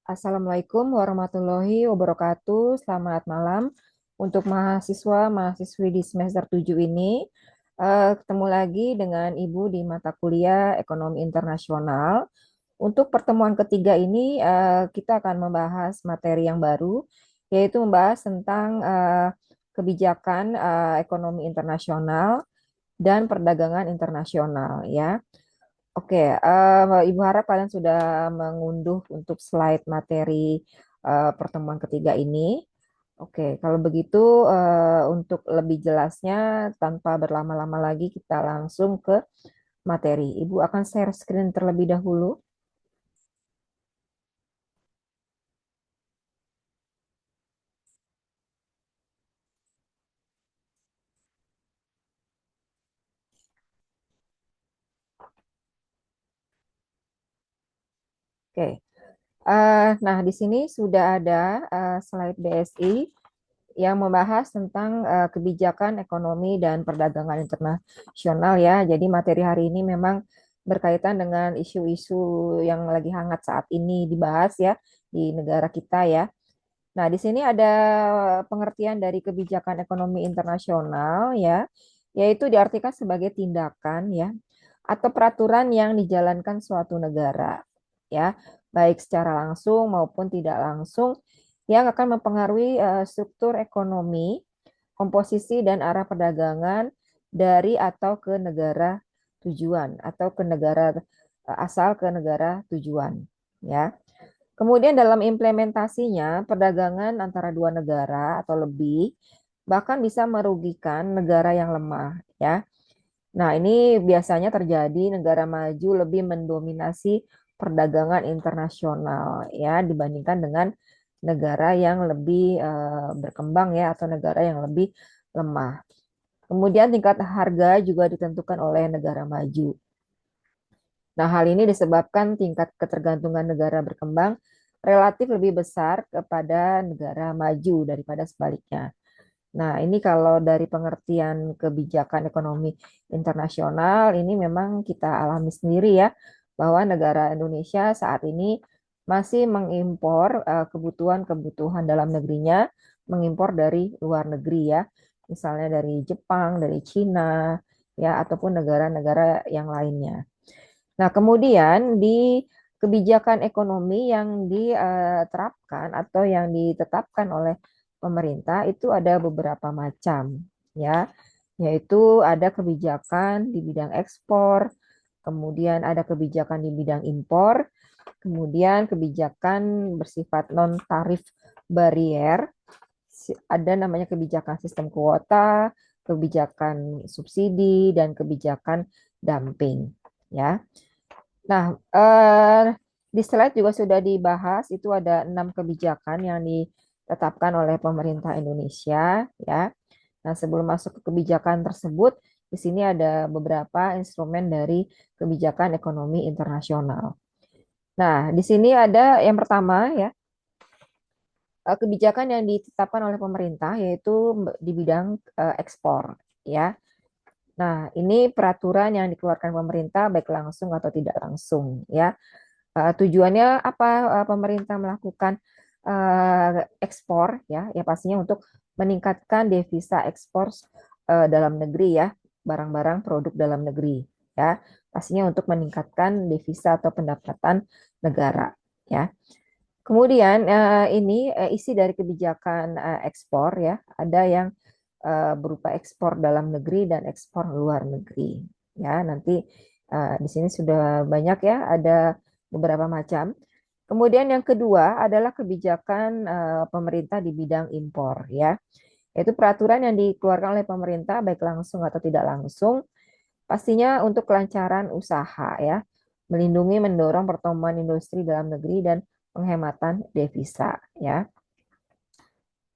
Assalamualaikum warahmatullahi wabarakatuh. Selamat malam untuk mahasiswa-mahasiswi di semester 7 ini. Ketemu lagi dengan Ibu di mata kuliah Ekonomi Internasional. Untuk pertemuan ketiga ini, kita akan membahas materi yang baru, yaitu membahas tentang kebijakan ekonomi internasional dan perdagangan internasional, ya. Oke, Ibu harap kalian sudah mengunduh untuk slide materi pertemuan ketiga ini. Oke, kalau begitu untuk lebih jelasnya tanpa berlama-lama lagi kita langsung ke materi. Ibu akan share screen terlebih dahulu. Oke, nah di sini sudah ada slide BSI yang membahas tentang kebijakan ekonomi dan perdagangan internasional ya. Jadi materi hari ini memang berkaitan dengan isu-isu yang lagi hangat saat ini dibahas ya di negara kita ya. Nah, di sini ada pengertian dari kebijakan ekonomi internasional ya, yaitu diartikan sebagai tindakan ya atau peraturan yang dijalankan suatu negara ya, baik secara langsung maupun tidak langsung yang akan mempengaruhi struktur ekonomi, komposisi dan arah perdagangan dari atau ke negara tujuan atau ke negara asal ke negara tujuan ya. Kemudian dalam implementasinya, perdagangan antara dua negara atau lebih bahkan bisa merugikan negara yang lemah ya. Nah, ini biasanya terjadi negara maju lebih mendominasi perdagangan internasional ya dibandingkan dengan negara yang lebih berkembang ya atau negara yang lebih lemah. Kemudian tingkat harga juga ditentukan oleh negara maju. Nah, hal ini disebabkan tingkat ketergantungan negara berkembang relatif lebih besar kepada negara maju daripada sebaliknya. Nah, ini kalau dari pengertian kebijakan ekonomi internasional, ini memang kita alami sendiri ya, bahwa negara Indonesia saat ini masih mengimpor kebutuhan-kebutuhan dalam negerinya, mengimpor dari luar negeri ya, misalnya dari Jepang, dari Cina, ya, ataupun negara-negara yang lainnya. Nah, kemudian di kebijakan ekonomi yang diterapkan atau yang ditetapkan oleh pemerintah itu ada beberapa macam ya, yaitu ada kebijakan di bidang ekspor, kemudian ada kebijakan di bidang impor, kemudian kebijakan bersifat non tarif barier, ada namanya kebijakan sistem kuota, kebijakan subsidi dan kebijakan dumping ya. Nah, di slide juga sudah dibahas, itu ada 6 kebijakan yang ditetapkan oleh pemerintah Indonesia, ya. Nah, sebelum masuk ke kebijakan tersebut, di sini ada beberapa instrumen dari kebijakan ekonomi internasional. Nah, di sini ada yang pertama, ya, kebijakan yang ditetapkan oleh pemerintah, yaitu di bidang ekspor, ya. Nah, ini peraturan yang dikeluarkan pemerintah baik langsung atau tidak langsung, ya. Tujuannya apa pemerintah melakukan ekspor ya? Ya pastinya untuk meningkatkan devisa ekspor dalam negeri ya, barang-barang produk dalam negeri ya. Pastinya untuk meningkatkan devisa atau pendapatan negara ya. Kemudian ini isi dari kebijakan ekspor ya, ada yang berupa ekspor dalam negeri dan ekspor luar negeri. Ya, nanti di sini sudah banyak ya, ada beberapa macam. Kemudian yang kedua adalah kebijakan pemerintah di bidang impor ya. Yaitu peraturan yang dikeluarkan oleh pemerintah baik langsung atau tidak langsung pastinya untuk kelancaran usaha ya, melindungi mendorong pertumbuhan industri dalam negeri dan penghematan devisa ya.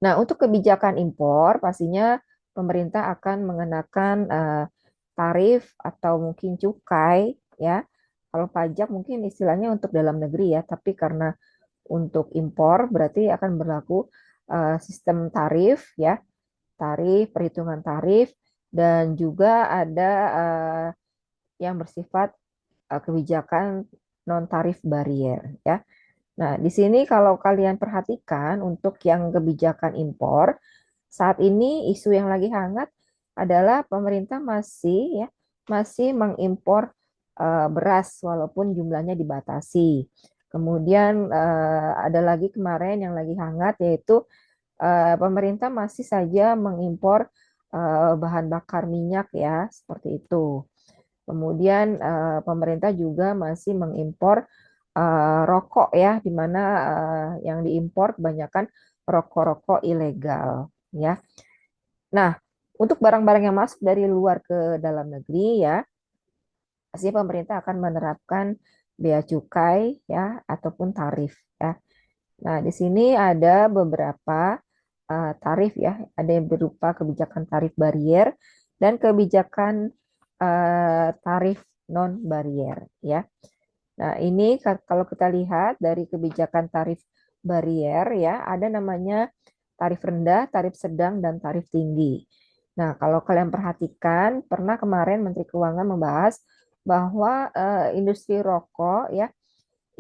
Nah, untuk kebijakan impor, pastinya pemerintah akan mengenakan tarif atau mungkin cukai, ya. Kalau pajak mungkin istilahnya untuk dalam negeri ya, tapi karena untuk impor berarti akan berlaku sistem tarif, ya, tarif, perhitungan tarif, dan juga ada yang bersifat kebijakan non tarif barier, ya. Nah, di sini kalau kalian perhatikan untuk yang kebijakan impor, saat ini isu yang lagi hangat adalah pemerintah masih mengimpor beras walaupun jumlahnya dibatasi. Kemudian ada lagi kemarin yang lagi hangat yaitu pemerintah masih saja mengimpor bahan bakar minyak ya, seperti itu. Kemudian pemerintah juga masih mengimpor rokok ya, di mana yang diimpor kebanyakan rokok-rokok ilegal ya. Nah, untuk barang-barang yang masuk dari luar ke dalam negeri ya, pasti pemerintah akan menerapkan bea cukai ya ataupun tarif ya. Nah, di sini ada beberapa tarif ya, ada yang berupa kebijakan tarif barier dan kebijakan tarif non barier ya. Nah, ini kalau kita lihat dari kebijakan tarif barier ya, ada namanya tarif rendah, tarif sedang, dan tarif tinggi. Nah, kalau kalian perhatikan, pernah kemarin Menteri Keuangan membahas bahwa industri rokok ya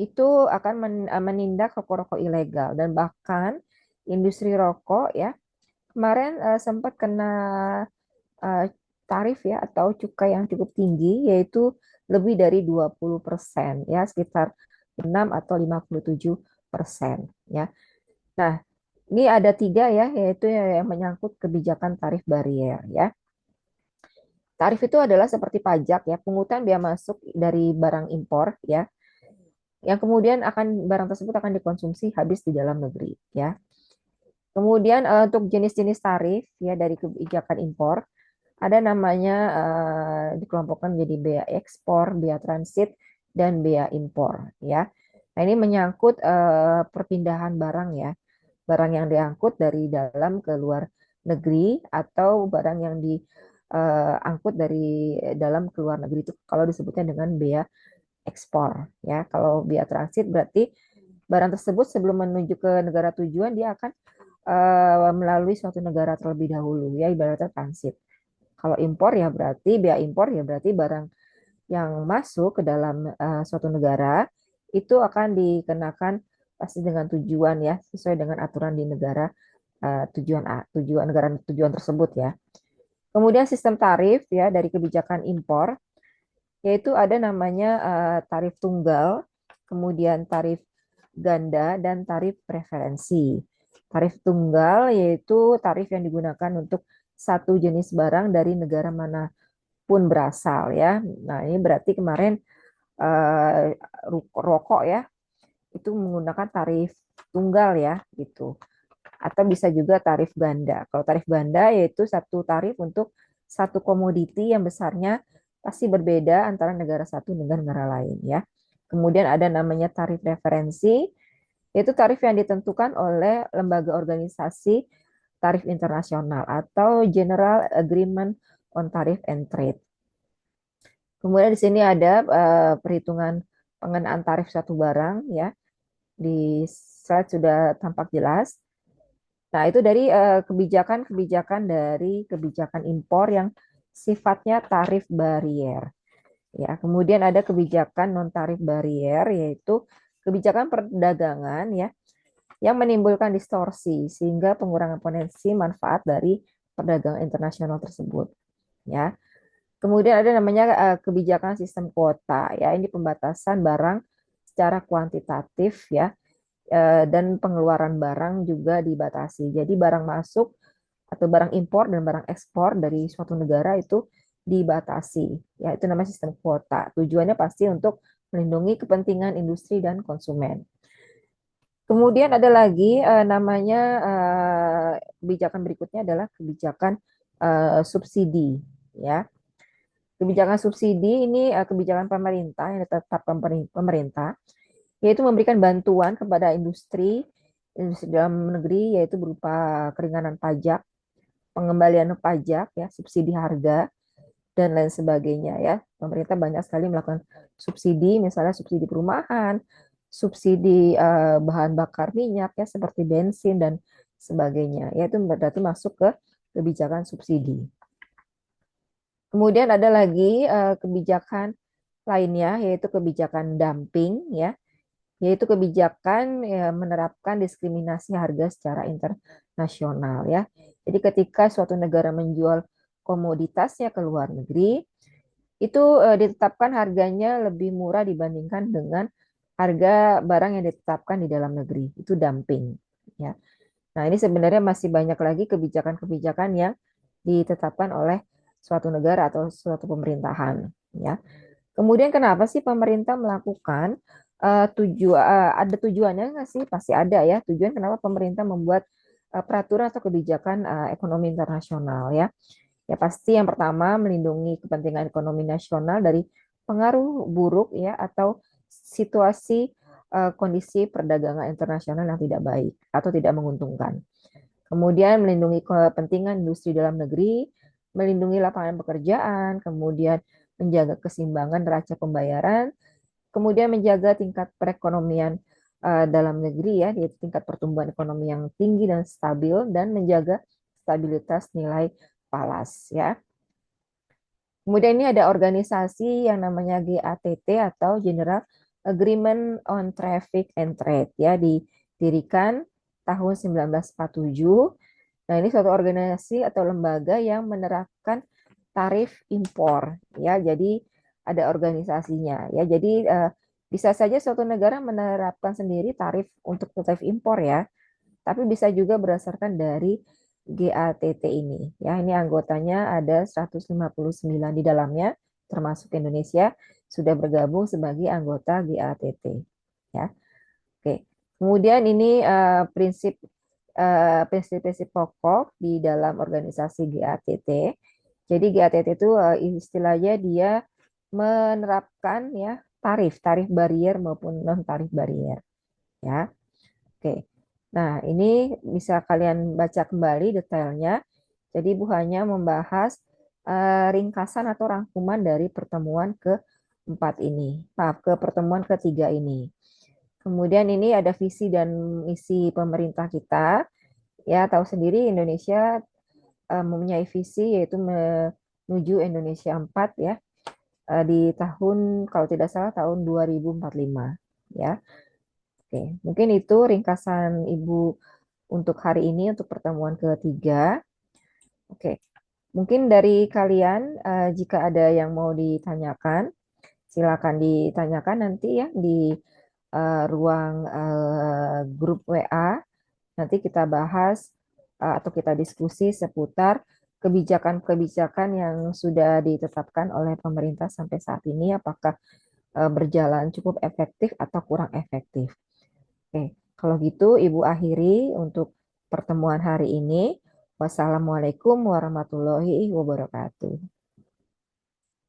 itu akan menindak rokok-rokok ilegal dan bahkan industri rokok ya kemarin sempat kena eh, tarif ya atau cukai yang cukup tinggi yaitu lebih dari 20% ya sekitar 6 atau 57% ya. Nah, ini ada tiga ya yaitu yang menyangkut kebijakan tarif barier ya. Tarif itu adalah seperti pajak ya, pungutan bea masuk dari barang impor ya, yang kemudian barang tersebut akan dikonsumsi habis di dalam negeri ya. Kemudian untuk jenis-jenis tarif ya dari kebijakan impor ada namanya dikelompokkan menjadi bea ekspor, bea transit, dan bea impor ya. Nah, ini menyangkut perpindahan barang ya. Barang yang diangkut dari dalam ke luar negeri atau barang yang diangkut dari dalam ke luar negeri itu kalau disebutnya dengan bea ekspor ya. Kalau bea transit berarti barang tersebut sebelum menuju ke negara tujuan dia akan melalui suatu negara terlebih dahulu ya ibaratnya transit. Kalau impor ya berarti bea impor ya berarti barang yang masuk ke dalam suatu negara itu akan dikenakan pasti dengan tujuan ya sesuai dengan aturan di negara tujuan negara tujuan tersebut ya. Kemudian sistem tarif ya dari kebijakan impor yaitu ada namanya tarif tunggal, kemudian tarif ganda dan tarif preferensi. Tarif tunggal yaitu tarif yang digunakan untuk satu jenis barang dari negara manapun berasal ya. Nah, ini berarti kemarin eh, rokok ya itu menggunakan tarif tunggal ya gitu. Atau bisa juga tarif ganda. Kalau tarif ganda yaitu satu tarif untuk satu komoditi yang besarnya pasti berbeda antara negara satu dengan negara lain ya. Kemudian ada namanya tarif referensi, yaitu tarif yang ditentukan oleh lembaga organisasi tarif internasional atau General Agreement on Tariff and Trade. Kemudian di sini ada perhitungan pengenaan tarif satu barang ya. Di slide sudah tampak jelas. Nah, itu dari kebijakan-kebijakan dari kebijakan impor yang sifatnya tarif barier. Ya, kemudian ada kebijakan non tarif barier yaitu kebijakan perdagangan ya yang menimbulkan distorsi sehingga pengurangan potensi manfaat dari perdagangan internasional tersebut ya. Kemudian ada namanya kebijakan sistem kuota ya, ini pembatasan barang secara kuantitatif ya, dan pengeluaran barang juga dibatasi. Jadi barang masuk atau barang impor dan barang ekspor dari suatu negara itu dibatasi. Ya, itu namanya sistem kuota. Tujuannya pasti untuk melindungi kepentingan industri dan konsumen. Kemudian ada lagi namanya kebijakan berikutnya adalah kebijakan subsidi ya. Kebijakan subsidi ini kebijakan pemerintah yang ditetapkan pemerintah yaitu memberikan bantuan kepada industri dalam negeri yaitu berupa keringanan pajak, pengembalian pajak ya, subsidi harga dan lain sebagainya ya. Pemerintah banyak sekali melakukan subsidi, misalnya subsidi perumahan, subsidi bahan bakar minyak ya seperti bensin dan sebagainya. Ya itu berarti masuk ke kebijakan subsidi. Kemudian ada lagi kebijakan lainnya yaitu kebijakan dumping ya. yaitu kebijakan ya, menerapkan diskriminasi harga secara internasional ya. Jadi ketika suatu negara menjual komoditasnya ke luar negeri, itu ditetapkan harganya lebih murah dibandingkan dengan harga barang yang ditetapkan di dalam negeri. Itu dumping ya. Nah, ini sebenarnya masih banyak lagi kebijakan-kebijakan yang ditetapkan oleh suatu negara atau suatu pemerintahan ya. Kemudian kenapa sih pemerintah melakukan ada tujuannya nggak sih? Pasti ada ya tujuan kenapa pemerintah membuat peraturan atau kebijakan ekonomi internasional ya. Ya pasti yang pertama melindungi kepentingan ekonomi nasional dari pengaruh buruk ya atau situasi kondisi perdagangan internasional yang tidak baik atau tidak menguntungkan. Kemudian melindungi kepentingan industri dalam negeri, melindungi lapangan pekerjaan, kemudian menjaga keseimbangan neraca pembayaran, kemudian menjaga tingkat perekonomian dalam negeri ya, yaitu tingkat pertumbuhan ekonomi yang tinggi dan stabil dan menjaga stabilitas nilai falas ya. Kemudian ini ada organisasi yang namanya GATT atau General Agreement on Traffic and Trade ya, didirikan tahun 1947. Nah, ini suatu organisasi atau lembaga yang menerapkan tarif impor ya. Jadi ada organisasinya ya. Jadi bisa saja suatu negara menerapkan sendiri tarif untuk tarif impor ya, tapi bisa juga berdasarkan dari GATT ini. Ya, ini anggotanya ada 159 di dalamnya, termasuk Indonesia sudah bergabung sebagai anggota GATT. Ya, oke. Kemudian ini prinsip-prinsip pokok di dalam organisasi GATT. Jadi GATT itu istilahnya dia menerapkan ya tarif barier maupun non tarif barier. Ya, oke. Nah, ini bisa kalian baca kembali detailnya. Jadi Ibu hanya membahas ringkasan atau rangkuman dari pertemuan keempat ini. Maaf, ke pertemuan ketiga ini. Kemudian ini ada visi dan misi pemerintah kita. Ya, tahu sendiri Indonesia mempunyai visi yaitu menuju Indonesia 4 ya di tahun kalau tidak salah tahun 2045 ya. Oke, mungkin itu ringkasan Ibu untuk hari ini untuk pertemuan ketiga. Oke, mungkin dari kalian jika ada yang mau ditanyakan, silakan ditanyakan nanti ya di ruang grup WA. Nanti kita bahas atau kita diskusi seputar kebijakan-kebijakan yang sudah ditetapkan oleh pemerintah sampai saat ini, apakah berjalan cukup efektif atau kurang efektif. Oke, kalau gitu Ibu akhiri untuk pertemuan hari ini. Wassalamualaikum warahmatullahi wabarakatuh.